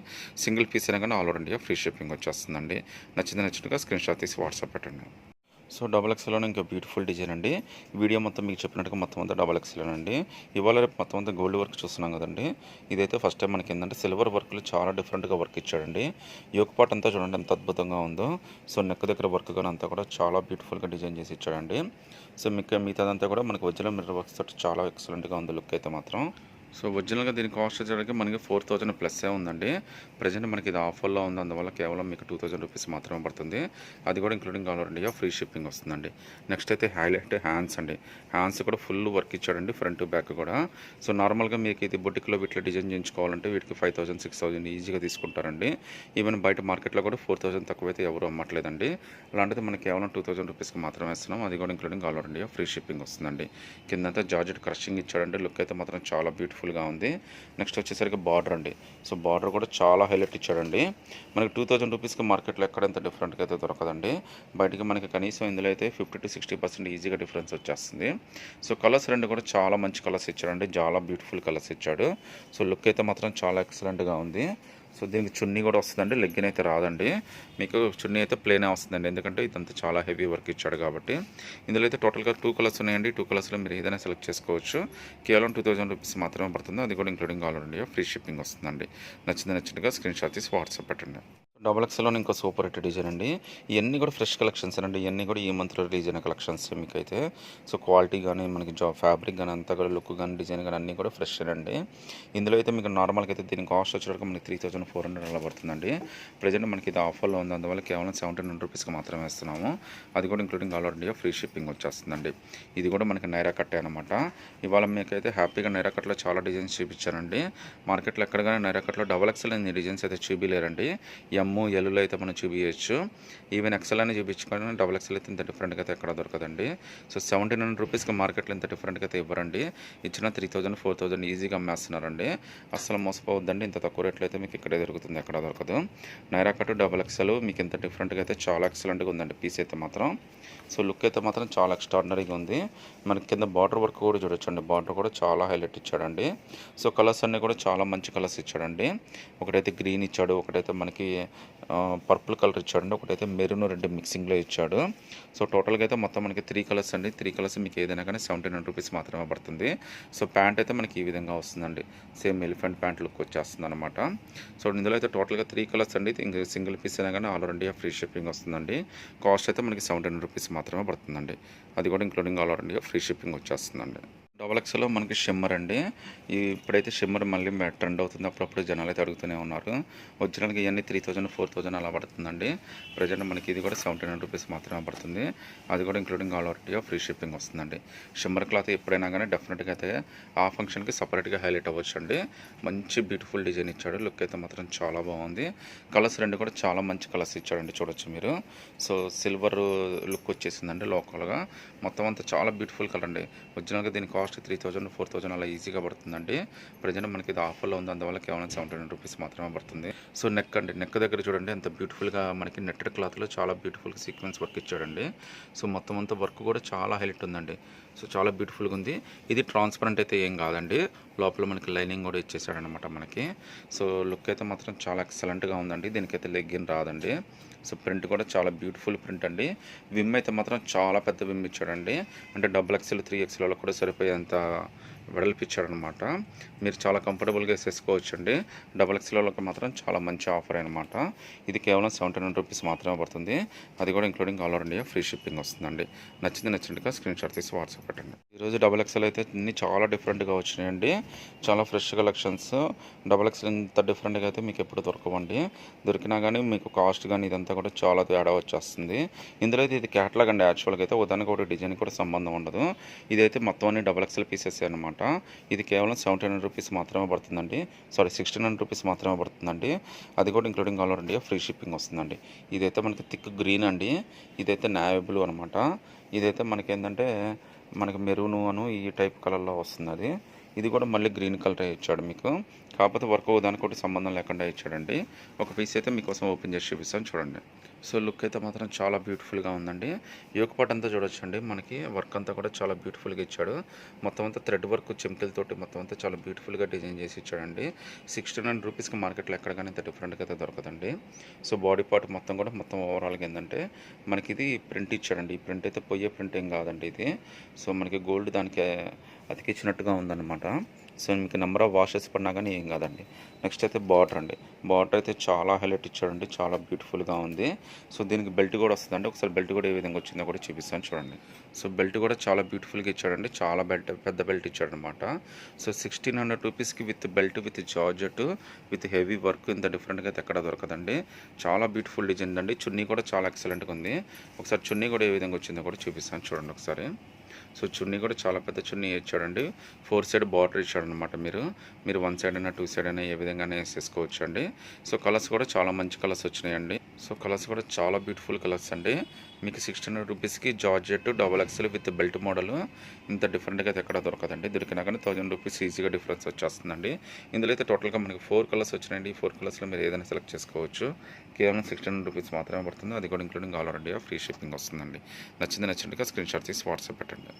సింగిల్ పీస్ అయినా కానీ all over India free shipping వచ్చేస్తుందండి. నచ్చినట్టుగా స్క్రీన్ షాట్ తీసి వాట్సాప్ పెట్టండి. సో డబల్ ఎక్స్ఎల్లోనే ఇంకా బ్యూటిఫుల్ డిజైన్ అండి. వీడియో మొత్తం మీకు చెప్పినట్టుగా మొత్తం అంతా డబల్ ఎక్స్ఎల్ అండి. ఇవాళ రేపు మొత్తం అంతా గోల్డ్ వర్క్ చూస్తున్నాం కదండి. ఇదైతే ఫస్ట్ టైం మనకి ఏంటంటే సిల్వర్ వర్క్లు చాలా డిఫరెంట్గా వర్క్ ఇచ్చాడండి. యోగ పార్ట్ అంతా చూడండి ఎంత అద్భుతంగా ఉందో. సో నెక్ దగ్గర వర్క్ కానీ అంతా కూడా చాలా బ్యూటిఫుల్గా డిజైన్ చేసి ఇచ్చాడండి. సో మిగతాదంతా కూడా మనకి ఒరిజినల్ మిర్రర్ వర్క్స్ తోటి చాలా ఎక్సలెంట్గా ఉంది లుక్ అయితే మాత్రం. సో ఒరిజినల్గా దీని కాస్ట్ వచ్చేసరికి మనకి 4000 ప్లస్సే ఉందండి. ప్రజెంట్ మనకి ఇది ఆఫర్లో ఉంది. అందువల్ల కేవలం మీకు 2000 రూపీస్ మాత్రమే పడుతుంది. అది కూడా including all over India free shipping వస్తుందండి. నెక్స్ట్ అయితే హైలైట్ హ్యాండ్స్ అండి. హ్యాండ్స్ కూడా ఫుల్ వర్క్ ఇచ్చాడండి ఫ్రంట్ బ్యాక్ కూడా. సో నార్మల్గా మీకు ఇది బొటిక్లో వీటిలో డిజైన్ చేయించుకోవాలంటే వీటికి 5000 6000 ఈజీగా తీసుకుంటారండి. ఈవెన్ బయట మార్కెట్లో కూడా 4000 తక్కువైతే ఎవరు అమ్మట్లేదండి. అలాంటిది మనకి కేవలం 2000 రూపీస్కి మాత్రమే ఇస్తున్నాం. అది కూడా including all over India free shipping వస్తుందండి. కిందంతా జార్జెట్ క్రషింగ్ ఇచ్చాడండి. లుక్ అయితే మాత్రం చాలా బ్యూటిఫుల్గా ఉంది. నెక్స్ట్ వచ్చేసరికి బార్డర్ అండి. సో బార్డర్ కూడా చాలా హైలైట్ ఇచ్చాడండి. మనకి 2000 రూపీస్కి మార్కెట్లో ఎక్కడ ఎంత డిఫరెంట్గా అయితే దొరకదండి. బయటికి మనకి కనీసం ఇందులో అయితే 50 to 60% ఈజీగా డిఫరెన్స్ వచ్చేస్తుంది. సో కలర్స్ రెండు కూడా చాలా మంచి కలర్స్ ఇచ్చాడండి. చాలా బ్యూటిఫుల్ కలర్స్ ఇచ్చాడు. సో లుక్ అయితే మాత్రం చాలా ఎక్సలెంట్గా ఉంది. సో దీనికి చున్నీ కూడా వస్తుందండి. లెగ్గిన్ అయితే రాదండి. మీకు చున్నీ అయితే ప్లేనే వస్తుందండి. ఎందుకంటే ఇదంతా చాలా హెవీ వర్క్ ఇచ్చాడు కాబట్టి. ఇందులో అయితే టోటల్గా 2 కలర్స్ ఉన్నాయండి. 2 కలర్స్లో మీరు ఏదైనా సెలెక్ట్ చేసుకోవచ్చు. కేవలం 2000 రూపీస్ మాత్రమే పడుతుంది. అది కూడా including all over India free shipping వస్తుందండి. నచ్చినట్టుగా స్క్రీన్ షాట్ తీసి వాట్సాప్ పెట్టండి. డబుల్ ఎక్స్ఎల్‌లోనే ఇంకో సూపర్ హిట్ డిజైన్ అండి. ఇయన్నీ కూడా ఫ్రెష్ కలెక్షన్స్ అండి. ఇయన్నీ కూడా ఈ మంత్‌లో రిలీజ్ అయిన కలెక్షన్స్ మీకైతే. సో, క్వాలిటీ గానీ, మనకి ఫ్యాబ్రిక్ గానీ, అంతా కూడా లుక్ గానీ, డిజైన్ గానీ అన్నీ కూడా ఫ్రెషేనండి. ఇందులో అయితే మీకు నార్మల్‌గా అయితే దీని కాస్ట్ వచ్చేటప్పటికి మనకి 3400 అలా పడుతుందండి. ప్రెజెంట్ మనకి ఇది ఆఫర్‌లో ఉంది. అందువల్ల కేవలం 1700 రూపీస్‌కి మాత్రమే ఇస్తున్నాము. అది కూడా including all over India free shipping వచ్చేస్తుందండి. ఇది కూడా మనకి నైరా కట్టే అనమాట. ఇవాళ మీకైతే హ్యాపీగా నైరా కట్‌లో చాలా డిజైన్స్ చూపించానండి. మార్కెట్‌లో ఎక్కడ గానీ నైరా కట్‌లో డబుల్ ఎక్స్ఎల్ అనే డిజైన్స్ అయితే చూపియలేరండి. ఎల్లులో అయితే మనం చూపించచ్చు. ఈవెన్ ఎక్సెల్ అని చూపించుకొని డబుల్ ఎక్సెల్ అయితే ఇంత డిఫరెంట్గా అయితే ఎక్కడ దొరకదండి. సో 1700 రూపీస్కి మార్కెట్లో ఇంత డిఫరెంట్గా అయితే ఇవ్వరండి. ఇచ్చిన 3000 4000 ఈజీగా అమ్మేస్తున్నారండి. అస్సలు మోసపోవద్దండి. ఇంత తక్కువ రేట్లో అయితే మీకు ఇక్కడే దొరుకుతుంది, ఎక్కడ దొరకదు. నైరా కట్ డబుల్ ఎక్సెల్ మీకు ఇంత డిఫరెంట్గా అయితే చాలా ఎక్సలెంట్గా ఉందండి పీస్ అయితే మాత్రం. సో లుక్ అయితే మాత్రం చాలా ఎక్స్ట్రాడినరీగా ఉంది. మనకి కింద బార్డర్ వర్క్ కూడా చూడొచ్చండి. బార్డర్ కూడా చాలా హైలైట్ ఇచ్చాడండి. సో కలర్స్ అన్నీ కూడా చాలా మంచి కలర్స్ ఇచ్చాడండి. ఒకటైతే గ్రీన్ ఇచ్చాడు, ఒకటైతే మనకి పర్పుల్ కలర్ ఇచ్చాడండి, ఒకటైతే మెరూన్ రెడ్ మిక్సింగ్లో ఇచ్చాడు. సో టోటల్గా అయితే మొత్తం మనకి 3 కలర్స్ అండి. 3 కలర్స్ మీకు ఏదైనా కానీ 1700 రూపీస్ మాత్రమే పడుతుంది. సో ప్యాంట్ అయితే మనకి ఈ విధంగా వస్తుందండి. సేమ్ ఎలిఫెంట్ ప్యాంట్ లుక్ వచ్చేస్తుంది అనమాట. సో ఇందులో అయితే టోటల్గా 3 కలర్స్ అండి. ఇంకా సింగిల్ పీస్ అయినా కానీ all over India free shipping వస్తుందండి. కాస్ట్ అయితే మనకి 1700 రూపీస్ మాత్రమే పడుతుందండి. అది కూడా including all over India free shipping వచ్చేస్తుందండి. డబల్ ఎక్స్ఎల్లో మనకి షిమ్మర్ అండి. ఇప్పుడైతే షిమ్మర్ మళ్ళీ ట్రెండ్ అవుతుంది. అప్పుడప్పుడు జనాలు అయితే అడుగుతూనే ఉన్నారు. ఒరిజినల్గా ఇవన్నీ 3000 4000 అలా పడుతుందండి. ప్రజెంట్ మనకి ఇది కూడా 1700 రూపీస్ మాత్రమే పడుతుంది. అది కూడా including all over India free shipping వస్తుందండి. షిమ్మర్ క్లాత్ ఎప్పుడైనా కానీ డెఫినెట్గా అయితే ఆ ఫంక్షన్కి సపరేట్గా హైలైట్ అవ్వచ్చు అండి. మంచి బ్యూటిఫుల్ డిజైన్ ఇచ్చాడు. లుక్ అయితే మాత్రం చాలా బాగుంది. కలర్స్ రెండు కూడా చాలా మంచి కలర్స్ ఇచ్చాడండి, చూడొచ్చు మీరు. సో సిల్వర్ లుక్ వచ్చేసిందండి లోకల్గా. మొత్తం అంతా చాలా బ్యూటిఫుల్ కలర్ అండి. ఒరిజినల్గా దీని కాస్ట్ 3000 4000 అలా ఈజీగా పడుతుందండి. ప్రజెంట్ మనకి ఇది ఆఫర్లో ఉంది. అందువల్ల కేవలం 1700 రూపీస్ మాత్రమే పడుతుంది. సో నెక్ అండి, నెక్ దగ్గర చూడండి ఎంత బ్యూటిఫుల్గా మనకి నెట్టెడ్ క్లాత్లో చాలా బ్యూటిఫుల్గా సీక్వెన్స్ వర్క్ ఇచ్చాడండి. సో మొత్తం అంతా వర్క్ కూడా చాలా హైలైట్ ఉందండి. సో చాలా బ్యూటిఫుల్గా ఉంది. ఇది ట్రాన్స్పరెంట్ అయితే ఏం కాదండి. లోపల మనకి లైనింగ్ కూడా ఇచ్చేసాడనమాట మనకి. సో లుక్ అయితే మాత్రం చాలా ఎక్సలెంట్గా ఉందండి. దీనికైతే లెగ్గిన్ రాదండి. సో ప్రింట్ కూడా చాలా బ్యూటిఫుల్ ప్రింట్ అండి. విమ్ అయితే మాత్రం చాలా పెద్ద విమ్ ఇచ్చాడండి. అంటే డబుల్ ఎక్స్ఎల్ 3XL వాళ్ళకి కూడా సరిపోయేంత వెడల్పు ఇచ్చాడనమాట. మీరు చాలా కంఫర్టబుల్గా వేసేసుకోవచ్చు అండి. డబుల్ ఎక్స్ఎల్ వాళ్ళకి మాత్రం చాలా మంచి ఆఫర్ అనమాట. ఇది కేవలం 1700 రూపీస్ మాత్రమే పడుతుంది. అది కూడా including all over India free shipping వస్తుందండి. నచ్చినట్టుగా స్క్రీన్ షాట్ తీసి వాట్సాప్ పెట్టండి. ఈరోజు డబుల్ ఎక్స్ఎల్ అయితే అన్ని చాలా డిఫరెంట్గా వచ్చినాయండి. చాలా ఫ్రెష్ కలెక్షన్స్. డబుల్ ఎక్స్ఎల్ ఇంత డిఫరెంట్గా అయితే మీకు ఎప్పుడు దొరకవండి. దొరికినా కానీ మీకు కాస్ట్ కానీ ఇదంతా కూడా చాలా తేడా వచ్చేస్తుంది. ఇందులో అయితే ఇది క్యాటలాగ్ అండి. యాక్చువల్గా అయితే ఉదాహరణకు ఒకటి డిజైన్ కూడా సంబంధం ఉండదు. ఇదైతే మొత్తం అన్ని డబుల్ ఎక్స్ఎల్ పీసెస్ అనమాట. ఇది కేవలం 1700 రూపీస్ మాత్రమే పడుతుందండి. 1600 రూపీస్ మాత్రమే పడుతుందండి. అది కూడా including all over India free shipping వస్తుందండి. ఇదైతే మనకి థిక్ గ్రీన్ అండి. ఇదైతే నావీ బ్లూ అనమాట. ఇదైతే మనకి ఏంటంటే మనకి మెరూను అను ఈ టైప్ కలర్లో వస్తుంది. అది ఇది కూడా మళ్ళీ గ్రీన్ కలర్ ఇచ్చాడు మీకు. కాకపోతే వర్క్ దానికి ఒకటి సంబంధం లేకుండా ఇచ్చాడండి. ఒక పీస్ అయితే మీకోసం ఓపెన్ చేసి చూపిస్తాను, చూడండి. సో లుక్ అయితే మాత్రం చాలా బ్యూటిఫుల్గా ఉందండి. యోక్ పార్ట్ అంతా చూడొచ్చండి. మనకి వర్క్ అంతా కూడా చాలా బ్యూటిఫుల్గా ఇచ్చాడు. మొత్తం అంతా థ్రెడ్ వర్క్ చెంకిలతోటి మొత్తం అంతా చాలా బ్యూటిఫుల్గా డిజైన్ చేసి ఇచ్చాడండి. 1600 రూపీస్కి మార్కెట్లో ఎక్కడ కానీ ఇంత డిఫరెంట్గా అయితే దొరకదండి. సో బాడీ పార్ట్ మొత్తం ఓవరాల్గా ఏంటంటే మనకి ఇది ప్రింట్ ఇచ్చాడండి. ఈ ప్రింట్ అయితే పోయే ప్రింట్ ఏం కాదండి ఇది. సో మనకి గోల్డ్ దానికి అతికిచ్చినట్టుగా ఉందన్నమాట. సో మీకు నెంబర్ ఆఫ్ వాషెస్ పడినా కానీ ఏం కాదండి. నెక్స్ట్ అయితే బార్డర్ అండి. బార్డర్ అయితే చాలా హైలైట్ ఇచ్చాడండి. చాలా బ్యూటిఫుల్గా ఉంది. సో దీనికి బెల్ట్ కూడా వస్తుందండి. ఒకసారి బెల్ట్ కూడా ఏ విధంగా వచ్చిందో కూడా చూపిస్తాను, చూడండి. సో బెల్ట్ కూడా చాలా బ్యూటిఫుల్గా ఇచ్చాడండి. చాలా పెద్ద బెల్ట్ ఇచ్చాడనమాట. సో 1600 రూపీస్కి with belt with georgette with heavy work ఇంత డిఫరెంట్గా అయితే ఎక్కడ దొరకదండి. చాలా బ్యూటిఫుల్ డిజైన్ అండి. చున్నీ కూడా చాలా ఎక్సలెంట్గా ఉంది. ఒకసారి చున్నీ కూడా ఏ విధంగా వచ్చిందో కూడా చూపిస్తాను, చూడండి ఒకసారి. సో చున్నీ కూడా చాలా పెద్ద చున్నీ ఇచ్చాడండి. 4 సైడ్ బార్డర్ ఇచ్చాడనమాట. మీరు 1 సైడ్ అయినా 2 సైడ్ అయినా ఏ విధంగానే వేసేసుకోవచ్చు అండి. సో కలర్స్ కూడా చాలా మంచి కలర్స్ వచ్చినాయండి. సో కలర్స్ కూడా చాలా బ్యూటిఫుల్ కలర్స్ అండి. మీకు 1600 రూపీస్కి georgette double XL with belt model ఇంత డిఫరెంట్గా అయితే ఎక్కడ దొరకదండి. దొరికినా కానీ 1000 రూపీస్ ఈజీగా డిఫరెన్స్ వచ్చేస్తుందండి. ఇందులో అయితే టోటల్గా మనకి 4 కలర్స్ వచ్చినాయండి. ఈ 4 కలర్స్లో మీరు ఏదైనా సెలెక్ట్ చేసుకోవచ్చు. కేవలం 1600 రూపీస్ మాత్రమే పడుతుంది. అది కూడా including all over India free shipping వస్తుందండి. నచ్చినట్టుగా స్క్రీన్ షాట్ తీసి వాట్సాప్ పెట్టండి.